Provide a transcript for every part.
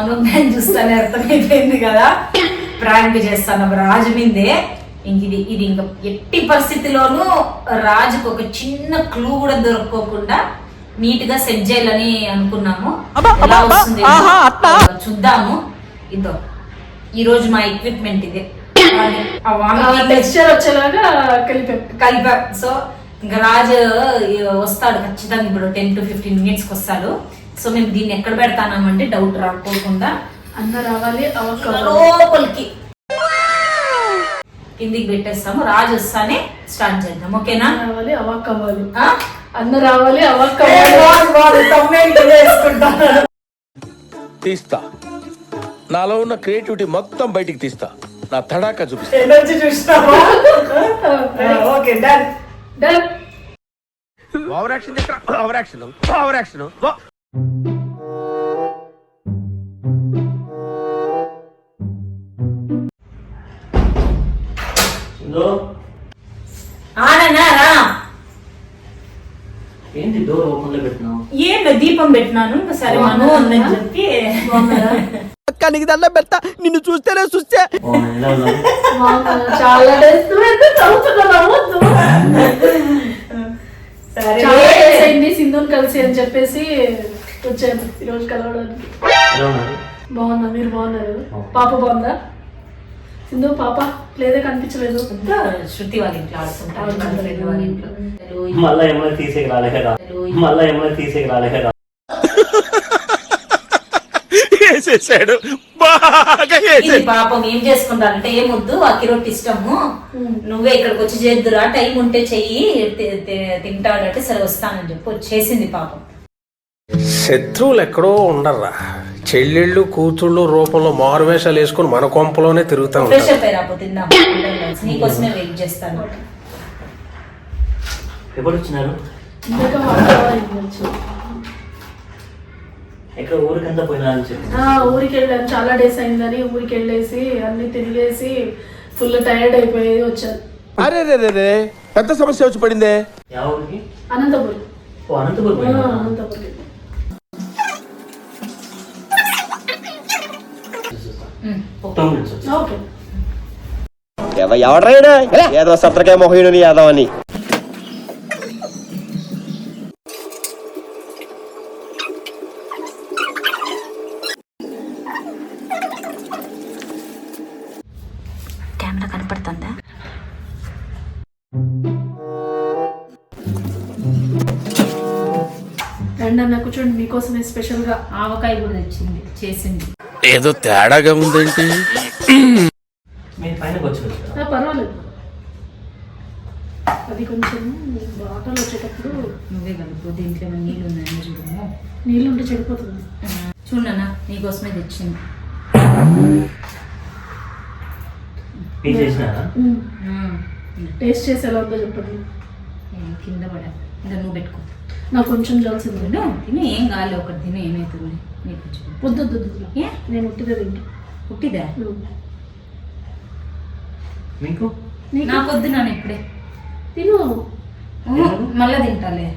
అనుజ్ఞాన్ని చూస్తానే అర్థమైపోయింది కదా, ప్రాంక్ చేస్తాను రాజు మీదే. ఇది ఇంకా ఎట్టి పరిస్థితిలోనూ రాజుకు ఒక చిన్న క్లూ కూడా దొరకకుండా నీట్ గా సెట్ చేయాలని అనుకున్నాము. ఎలా వస్తుంది చూద్దాము. ఇదో ఈ రోజు మా ఎక్విప్మెంట్ ఇదే, వచ్చేలాగా కలిపా. సో ఇంకా రాజు వస్తాడు ఖచ్చితంగా, ఇప్పుడు 10 to 15 minutes వస్తాడు. సో మేము దీన్ని ఎక్కడ పెడతానామంటే డౌట్ రాకపోకుండా అన్న రావాలి, లోపలికి కిందికి పెట్టేస్తాము. రాజు వస్తానే స్టార్ట్ చేద్దాం, ఓకేనా? రావాలి అవాక్ అవ్వాలి, అన్న రావాలి అవాక్ తీస్తా, నాలో ఉన్న క్రియేటివిటీ మొత్తం బయటికి తీస్తా, నా తడాకా చూపిస్తా. Over action over action over action. ఏంటి డోర్ ఓపెన్ లో పెట్టినావు? ఏం దీపం పెట్టినాను. సరే మను ఉందని చెప్పి అక్క నీకు దండం పెడతా, నిన్ను చూస్తేనే చూస్తే చాలా సింధుని కలిసి అని చెప్పేసి వచ్చాను ఈరోజు కలవడానికి. బాగున్నా, మీరు బాగున్నారు? పాప బాగుందా? సింధు పాప లేదా కనిపించలేదు. శృతి వాళ్ళ ఇంట్లో ఆడుతుంటారు, వాళ్ళ ఇంట్లో. మళ్ళా ఏమైనా తీసేకి రాలే కదా. పాపం ఏం చేసుకుంటారంటే ఏమొద్దు అక్కిరొట్టి ఇష్టము, నువ్వే ఇక్కడికి వచ్చి చేద్దురా, టైం ఉంటే చెయ్యి తింటాడంటే సరే వస్తానని చెప్పి వచ్చేసింది పాపం. శత్రువులు ఎక్కడో ఉండర్రా, చెల్లెళ్ళు కూతుళ్ళు రూపంలో మారువేషాలు వేసుకుని మన కొంపలోనే తిరుగుతా ఫ్రెష్ అయిపోయి రాపో తిందాం, నీకోసమే వెయిట్ చేస్తాను. ఎప్పుడు వచ్చినారు? ఎక్కడ ఊరికంతా పోయినా అని చెప్పి ఊరికి వెళ్ళాను, చాలా డేస్ అయిందని ఊరికి వెళ్ళేసి అన్ని తిరిగేసి ఫుల్ టైర్డ్ అయిపోయి వచ్చాను. అరే రే పెద్ద సమస్య వచ్చి పడిందే. యా ఊరికి? అనంతపురం. అనంతపురం. అనంతపురం ఓకే. ఎవడ్రైనా ఏదో సత్రకే మొహయుని యాదవ్ అని. కెమెరా కనపడుతుందా? అండ్ అన్న కూర్చోండి, మీకోసమే స్పెషల్ గా ఆవకాయ కూడా తెచ్చింది, చేసింది. ఏదో తేడాగా ఉందేంటి? మీరు పైన వచ్చి పర్వాలేదు, అది కొంచెం బాటలు వచ్చేటప్పుడు నువ్వే కలుపు. దీంట్లో ఏమైనా నీళ్ళు ఉన్నాయని చూడము, నీళ్ళు ఉంటే చెడిపోతుంది. చూడన్నా నీకోసమే తెచ్చింది. టేస్ట్ చేసి ఎలా ఉందో చెప్పండి. కింద పడా, ఇంకా నువ్వు పెట్టుకో. నాకు కొంచెం జల్సింది. తిని ఏం కాలే, ఒకటి తిని ఏమవుతుంది నీకు? వద్దు నేను ఉట్టిదే తింటా. ఉట్టిదా? మీకు నాకు వద్దు, నాన్న ఇప్పుడే తిను, మళ్ళా తింటాలే.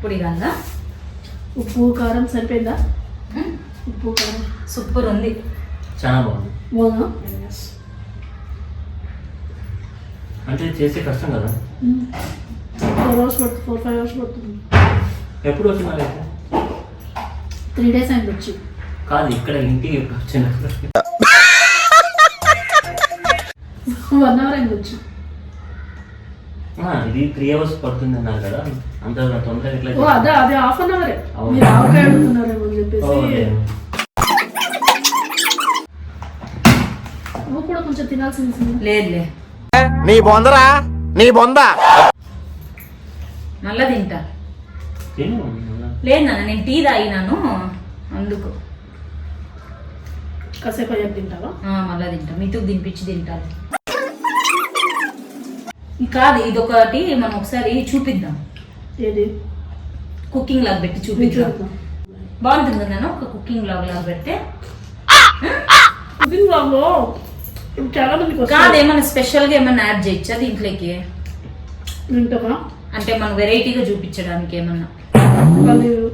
పొడి కాదా? ఉప్పు కారం సరిపోయిందా? ఉప్పు కారం సూపర్ ఉంది, చాలా బాగుంది. బాగుందా? అంటే చేసే కష్టం కదా. 4 hours పడుతుంది, 4-5 hours పడుతుంది. ఎప్పుడు వచ్చిన 3 days అయింది వచ్చి. కాదు, ఇక్కడ ఇంటికి ఎప్పుడు వచ్చిన? 1 hour అయింది వచ్చి. ఇది 3 hours పడుతుంది అన్నారు కదా, అంత తొందరగా ఎట్లా? అదే హాఫ్ అన్ అవరే. మీరు ఆవకాయ అడుగుతున్నారేమో అని చెప్పేసి. నువ్వు కూడా కొంచెం తినాల్సింది. లేదులే, నీ బొందరా, నీ బొంద. మళ్ళా తింటా. లేదు నాన్న, నేను టీ తాగినాను అందుకు. కాసేపు అయ్యాక తింటావా? మళ్ళా తింటా, మీతో తినిపించి తింటాను. కాదు, ఇదొకటి మనం ఒకసారి చూపిద్దాం. ఏది? కుకింగ్ లాగా పెట్టి చూపిద్దాం. బాగుంటుంది కదా ఒక కుకింగ్ లాగ్ లాగా పెడితే. కుకింగ్ లాగ్ లో చాలా మందికి కాదు, ఏమన్నా స్పెషల్ గా ఏమన్నా యాడ్ చేయొచ్చా దీంట్లోకి? వింటావా? అంటే మనం వెరైటీగా చూపించడానికి ఏమన్నా పల్లీలు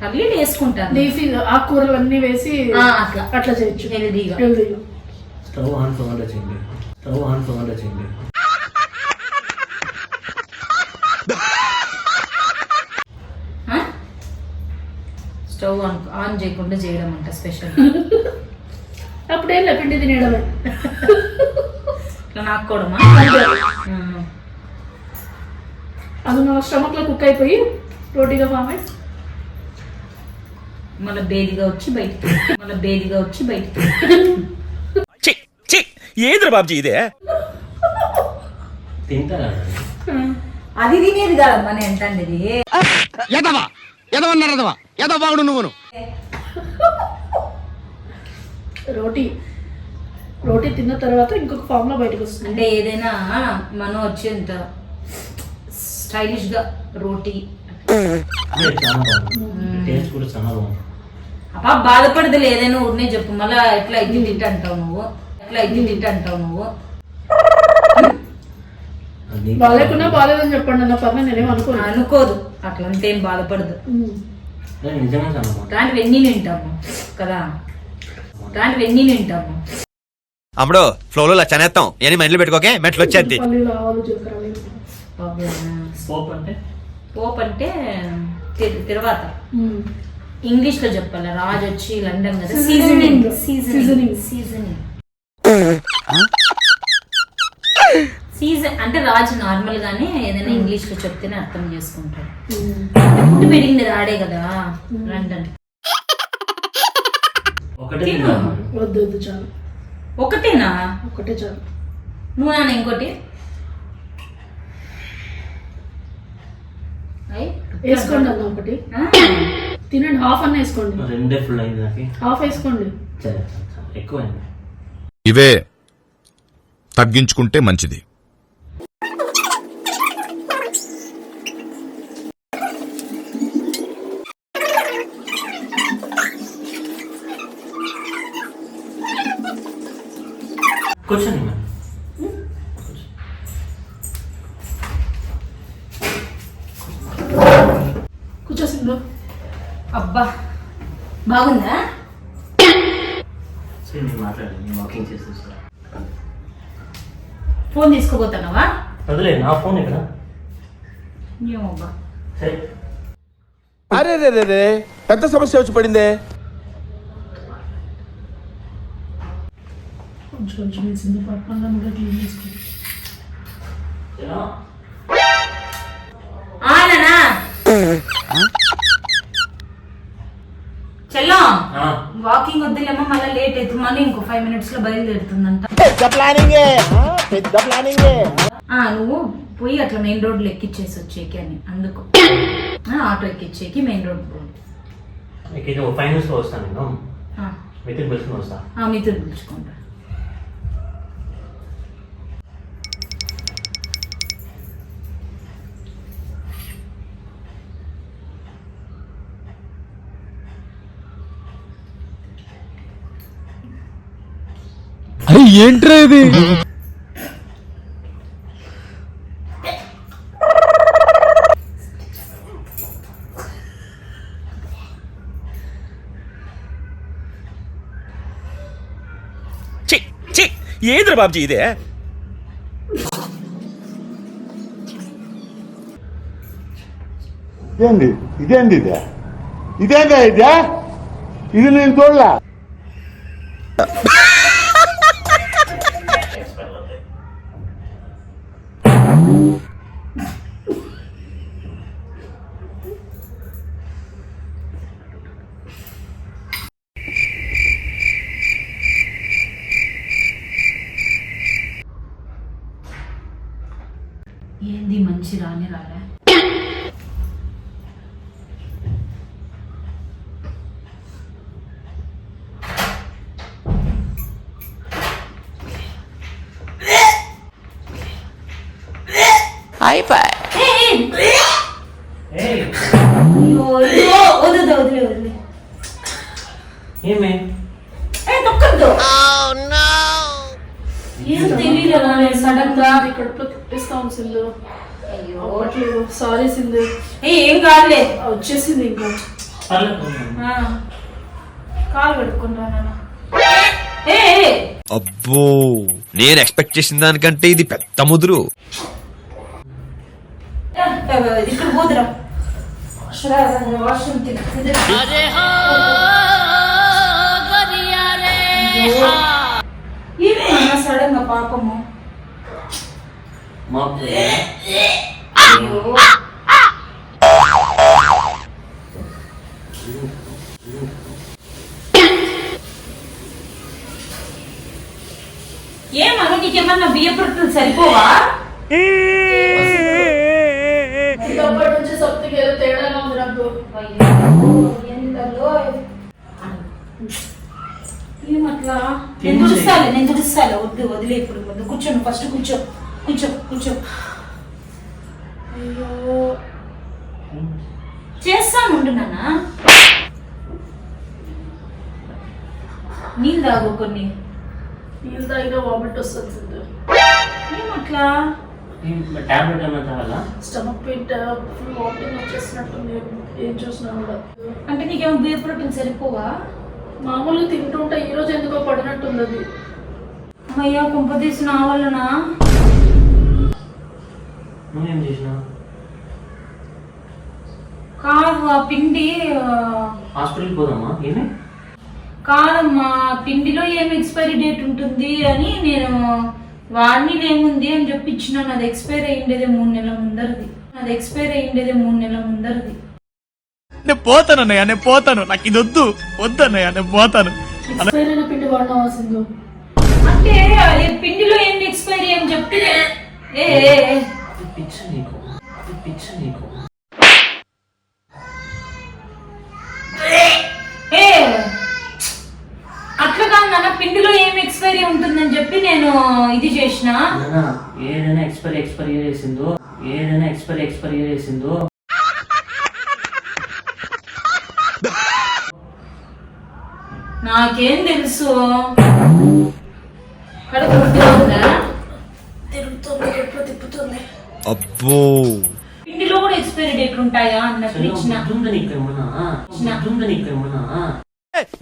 పల్లీలు వేసుకుంటాను, లీఫీ ఆకుకూరలు అన్ని వేసి అట్లా అట్లా చేయొచ్చు హెల్దీగా. హెల్దీగా. స్టవ్ ఆన్ ఫోన్లో చేయండి, స్టవ్ ఆన్ ఫోన్లో చేయండి. స్టవ్ ఆన్ చేయకుండా చేయడం అంట స్పెషల్. అప్పుడేం పిండి తినేయడమే. ఇట్లా నాకోవడమా? అది మన స్టమక్ లో కుక్ అయిపోయి రోటీగా ఫామ్ అయి మళ్ళీ బేదిగా వచ్చి బయటికి, మళ్ళీ బేదిగా వచ్చి బయటికి. ఏంద్ర బాబ్జీ ఇదే? తింటారా? అది తినేది కాదమ్మా నేను ఎంతండి. రోటీ తిన్న తర్వాత ఇంకొక ఫామ్ లో బయటకు వస్తుంది. అంటే ఏదైనా మనం వచ్చేంత స్టైలిష్ గా రోటీ. చాలా బాగుంది, టేస్ట్ కూడా చాలా బాగుంది. అబ్బా బాధపడదులే, ఏదైనా ఊరినే చెప్పు. మళ్ళా ఎట్లా ఇది తింటా అంటావు నువ్వు, ఎట్లా ఇది తింటా అంటావు నువ్వు. బాగాలేకున్నా బాగాలేదని చెప్పండి అన్న పర్లేదు, నేనేం అనుకోను. అనుకోదు అట్లా అంటే ఏం బాధపడదు. నిజంగా చాలా బాగుంది. ఇట్లాంటివన్నీ తింటాము కదా, ఇట్లాంటివన్నీ తింటాము. అమ్మడు ఫ్లోలో లచ్చనేస్తాం ఏని మైండ్లో పెట్టుకోకే మెట్లు వచ్చేది. పల్లీలు ఆవాలు జీలకర్ర వేసి. పోప్ అంటే పోప్ అంటే తర్వాత ఇంగ్లీష్ లో చెప్పాలి. రాజు వచ్చి లండన్ కదా, సీజనింగ్ సీజనింగ్ సీజనింగ్ సీజన్ అంటే రాజు నార్మల్ గానే ఏదైనా ఇంగ్లీష్ లో చెప్తేనే అర్థం చేసుకుంటాడు. పుట్టి పెరిగింది రాడే కదా లండన్. ఒకటే వద్దు వద్దు చాలు, ఒకటేనా? ఒకటే చాలు. నువ్వు నాన్న ఇంకోటి వేసుకోండి అన్న, ఒకటి తినండి. హాఫ్ అన్న వేసుకోండి. రెండే ఫుల్ అయింది నాకు. హాఫ్ వేసుకోండి. ఎక్కువ అయింది. ఇవే తగ్గించుకుంటే మంచిది. కూర్చోండి మ్యామ్. కూర్చో సింధు. అబ్బా బాగుందా? సరే నేను మాట్లాడండి, నేను వాకింగ్ చేసేస్తా. ఫోన్ తీసుకోపోతున్నావా? వదిలే, నా ఫోన్ ఇక్కడ. ఏమబ్బా సరే అరే రే రే రే, పెద్ద సమస్య వచ్చి పడిందే. కొంచెం కొంచెం వేసింది పక్కన కూడా క్లీన్ చేసుకోండి. ఎలా? నానా చెల్లం వాకింగ్ వద్దులేమో, మళ్ళీ లేట్ అవుతుంది. మళ్ళీ ఇంకో 5 minutes లో బయలుదేరుతుందంట. నువ్వు పోయి అట్లా మెయిన్ రోడ్ లో ఎక్కిచ్చేసి వచ్చేకి అని, అందుకు ఆటో ఎక్కిచ్చేకి మెయిన్ రోడ్. మీకు ఇది 5 minutes లో వస్తాను నేను. మీతో పిలుచుకుని వస్తా. మీతో పిలుచుకుంటా. ఏంట్రా ఇది? ఏంద్ర బాబ్జీ ఇదే? ఇదేంది ఇదేంది ఇదే ఇదేందా ఇదే? ఇది నేను చూడలే. ఏంది మంచి రాని రాలే? ఏమే ఏం తెలియదు సడన్ గా కడుపులో తిప్పేస్తా ఉంది సింధు. అయ్యో అవ్వట్లేదు. సారీ సింధు. ఏం కాదులే. వచ్చేసింది ఇంకా. పర్లేదు. కాలు పెట్టుకుంటా నాన్న. అబ్బో నేను ఎక్స్పెక్ట్ చేసిన దానికంటే ఇది పెద్ద ముదురు. ఇక్కడ పోదురా. వాష్రూమ్ ఏమన్నా సడన్ గా పాపము. మా అయ్యో ఏమన్నా నీకేమన్నా బియ్య ప్రొట్టులు సరిపోవా? అప్పటి నుంచి సొత్తుకి ఏదో తేడాగా ఉంది నాకు. ఏమట్లా? నేను తుడుస్తాలే. వద్దు వదిలే ఇప్పుడు. వద్దు కూర్చోను. ఫస్ట్ కూర్చో కూర్చో కూర్చో. అయ్యో చేస్తాను ఉండు నాన్న. నీళ్ళు తాగు కొన్ని. నీళ్ళు తాగినా వామిట్ వస్తుంది సింధు. ఏమట్లా? టాబ్లెట్ ఏమైనా తాగాలా? స్టమక్ పెయిన్ ఫుల్ వామిటింగ్ వచ్చేసినట్టుంది. ఏం చూసినా కూడా. అంటే నీకేమో బియ్య ప్రోటీన్ సరిపోవా? మామూలుగా తింటుంటే ఈ రోజు ఎందుకో పడినట్టుంది అది. అయ్యా కుంపదీసి నా వల్లనా? నువ్వేం చేసినా? కాదు ఆ పిండి హాస్పిటల్కి పోదామా? ఏమి? కాదమ్మా, పిండిలో ఏం ఎక్స్పైరీ డేట్ ఉంటుంది అని నేను వాడిని ఏముంది అని చెప్పి ఇచ్చినాను. అది ఎక్స్పైర్ అయ్యిండేదే 3 నెలల ముందరది. నేను పోతానన్నయ్య, నేను పోతాను. నాకు ఇది వద్దు వద్దన్నయ్య, నేను పోతాను. ఎక్స్పైర్ అయిన పిండి వాడినావా సింధు? అంటే అది పిండిలో ఏం ఎక్స్పైరీ అని చెప్పి పిచ్చ నీకు. అట్లా కాదు నాన్న, పిండిలో ఏం ఎక్స్పైరీ ఉంటుందని చెప్పి నేను ఇది చేసిన. ఏదైనా ఎక్స్పైరీ చేసిందో నాకేం తెలుసు. తిప్పుతుంది. అబ్బో పిండిలో కూడా ఎక్స్పైరీ డేట్ ఉంటాయా అన్నట్లు ఇచ్చిన.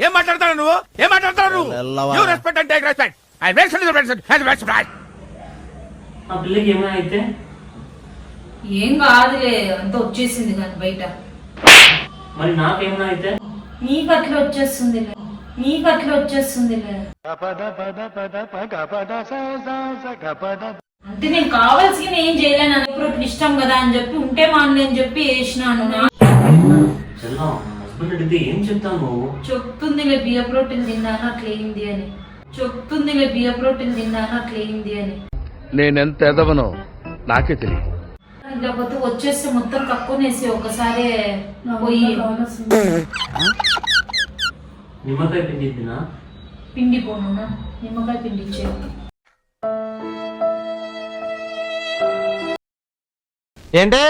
ఏం మాట్లాడతావు నువ్వు? You respect and take respect. I respect. ఆ పిల్లకి ఏమైనా అయితే ఏం కాదులే, అంత వచ్చేసింది కానీ బయట. మరి నాకేమైనా అయితే నీకు అట్లా వచ్చేస్తుందిలే. అంటే నేను కావాల్సిన ఏం చేయలేను. ఇప్పుడు ఇష్టం కదా అని చెప్పి ఉంటే మానని అని చెప్పి వేసినాను. హస్బెండ్ అడిగితే ఏం చెప్తాను? చెప్తుందిలే బియ్య ప్రోటీన్ తిన్నాను అట్లయింది అని. నేనెంత ఎదవనో నాకే తెలియదు. లేకపోతే వచ్చేస్తే మొత్తం కక్కునేసి ఒకసారి పోయి నిమ్మకాయ పిండి తిన్నా. పిండి పోను నిమ్మకాయ పిండి ఇచ్చేది. ఏంటే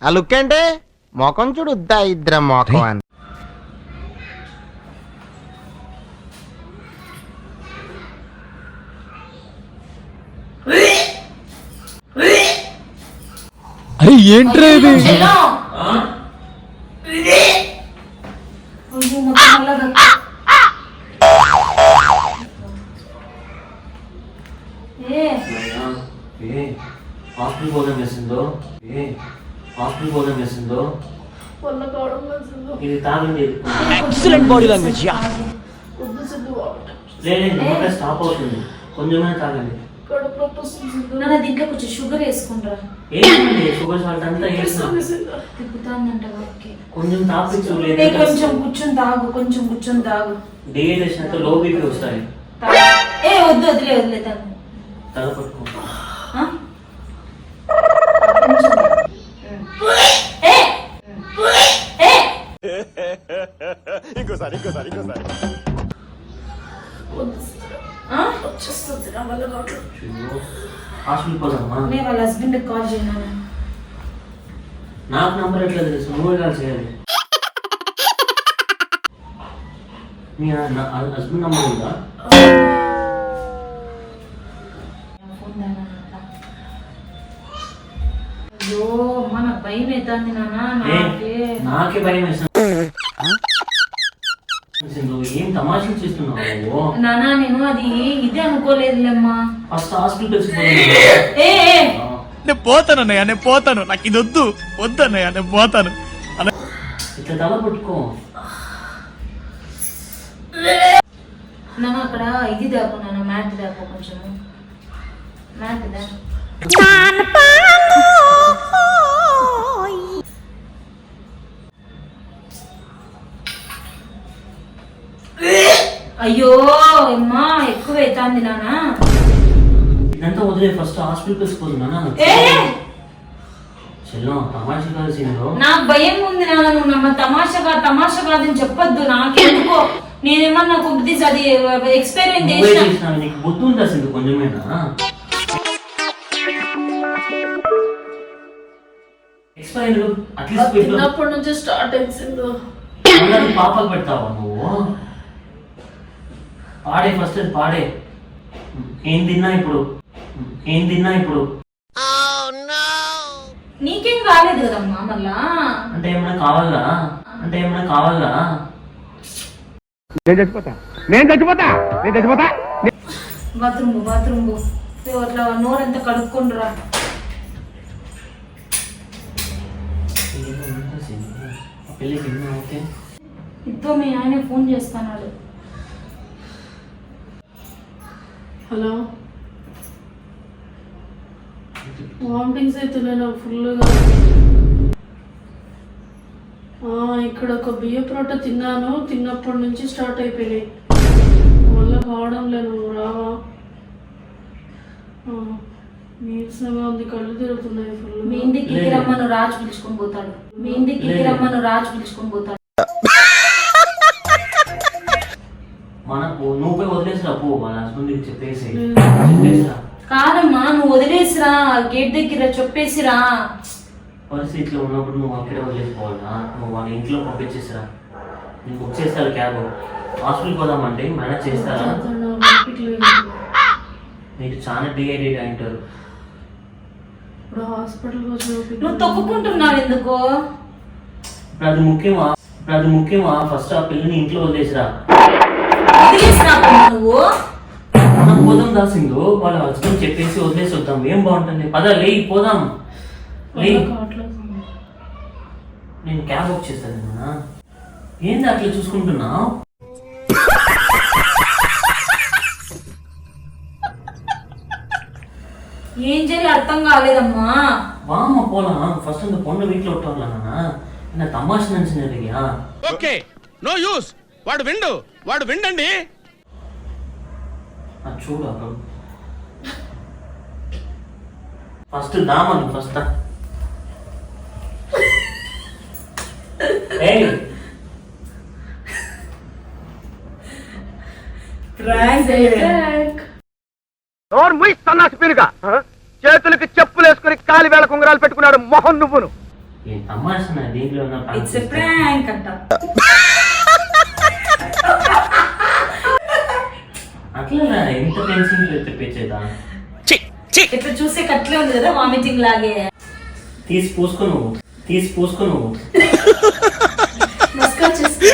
ఆ లుక్ ఏంటి? మొఖం చూడుద్దా ఇద్దరం మొఖం అని. ఏంట్రా ఇది? హాస్పిటల్ భోజనం చేసిందో వల్ల కావడం లేదు సింధు. ఇది తాగండి. Excellent body language. వద్దు సింధు వామిట్. లేదు నిమ్మకాయ స్టాప్ అవుతుంది. కొంచెమైనా తాగండి. కడుపు నొప్పి వస్తుంది సింధు. నాన్న దీంట్లో కొంచెం షుగర్ వేసుకుంటారా? ఏంటండి షుగర్ సాల్ట్ అంతా వేసిన తిప్పుతానంట. కొంచెం తాపించు. కొంచెం కూర్చొని తాగు. డిహైడ్రేషన్ అయితే లో బీపీ వస్తాయి. వదిలే తల పట్టుకో. వచ్చేస్తుంది నా వల్ల కావట్లేదు. హాస్పిటల్ పోదామా? నేను వాళ్ళ హస్బెండ్ కాల్ చేయను. నాకు నంబర్ ఎట్లా తెలుసు? నువ్వే కాల్ చేయాలి. మీ హస్బెండ్ నంబర్ ఉందా? అయ్యో అవుతుంది నాన్న ఏ, నాకే. నాకే భయం వేస్తుంది. నువ్వు ఏం తమాషలు చేస్తున్నావు నువ్వు? నాన్న నేను అది ఇదే అనుకోలేదులేమ్మా. ఫస్ట్ హాస్పిటల్ ఏ ఏ, నేను పోతానన్నయ్య, నేను పోతాను. నాకు ఇది వద్దు వద్దన్నయ్య, నేను పోతాను. ఇట్లా తల పట్టుకో. నాన్న అక్కడ ఇది దాకు నాన్న, మ్యాట్ దాకు కొంచెం, మ్యాట్ దా. అయ్యో అమ్మా ఎక్కువ అవుతుంది నాన్న. ఇదంతా వదిలే, ఫస్ట్ హాస్పిటల్ తీసుకుపోతున్నా. ఏ చెల్లం తమాషా కాదు సీన్లో. నాకు భయం ఉంది నాన్న, నువ్వు నమ్మ తమాషా కాదని చెప్పొద్దు. నాకెందుకో నేనేమన్నా కొద్ది అది ఎక్స్పీరియన్స్ నువ్వే చేసిన. చేసినావు, నీకు బుద్ధి ఉందా సింధు కొంచెమేనా? ఎక్స్పైర్ అట్లీస్ట్ చిన్నప్పటి నుంచి స్టార్ట్ అయింది సింధు. పాపకు పెడతావా నువ్వు? పాడే ఫస్ట్, పాడే. ఏం తిన్నా ఇప్పుడు? నీకేం కాలేదు కదమ్మా మళ్ళా. అంటే ఏమైనా కావాలా? నేను చచ్చిపోతా బాత్రూమ్ అట్లా నోరంతా కడుక్కుండ్రా. పెళ్ళికి ఎన్నో ఓకే. ఇద్దో మీ ఆయన ఫోన్ చేస్తున్నాడు. హలో, వామిటింగ్స్ అవుతున్నాయి నాకు ఫుల్గా. ఇక్కడ ఒక బియ్య పొరట తిన్నాను, తిన్నప్పటి నుంచి స్టార్ట్ అయిపోయినాయి. వల్ల కావడం లేదు, రావా? నీరసంగా ఉంది, కళ్ళు తిరుగుతున్నాయి ఫుల్. మీ ఇంటికి రమ్మను రాజు పిలుచుకొని పోతాడు. మనకు నువ్వు పోయి వదిలేసిరా పో, వాళ్ళ హస్బెండ్కి చెప్పేసి. కాదమ్మా నువ్వు వదిలేసిరా, గేట్ దగ్గర చెప్పేసిరా. పరిస్థితిలో ఉన్నప్పుడు నువ్వు అక్కడే వదిలేసిపోవాలా? నువ్వు వాళ్ళ ఇంట్లో పంపించేసిరా. నీకు బుక్ చేస్తారు క్యాబ్. హాస్పిటల్కి పోదామంటే మేనేజ్ చేస్తారా? నీకు చాలా డిహైడ్రేట్ అంటారు. ఇప్పుడు హాస్పిటల్ నువ్వు తొక్కుకుంటున్నావు ఎందుకో? ఇప్పుడు అది ముఖ్యమా? ఫస్ట్ ఆ పిల్లని ఇంట్లో వదిలేసిరా. వదిలేసిరా నువ్వు. మనం పోదాం దాసిందో, వాళ్ళ హస్బెండ్ చెప్పేసి వదిలేసి వద్దాం. ఏం బాగుంటుంది? పద లే పోదాం. నేను క్యాబ్ బుక్ చేస్తాను. ఏంది అట్లా చూసుకుంటున్నావు? ఏం చేయాలి అర్థం కాలేదమ్మా. వామ పోలాం. ఫస్ట్ அந்த பொண்ணு வீட்டுல விட்டோம்லண்ணா, என்ன தமாஷ் நினைச்சுறியா? Okay no use. వాడు విండండి. చూడు ఫస్ట్ దామను ఫస్ట్. చేతులకి చెప్పులు వేసుకుని కాలి వేళ కుంగరాలు పెట్టుకున్నాడు మొహం నువ్వును. ఏం తమాష దీంట్లో ఇట్స్ ఎ ప్రాంక్ అంట. అట్లా ఎంత టెన్షన్ తెప్పించేదా? ఇట్లా చూసే కట్లే ఉంది కదా, వామిటింగ్ లాగే. తీసి పూసుకో నువ్వు. మస్కా చేసుకో.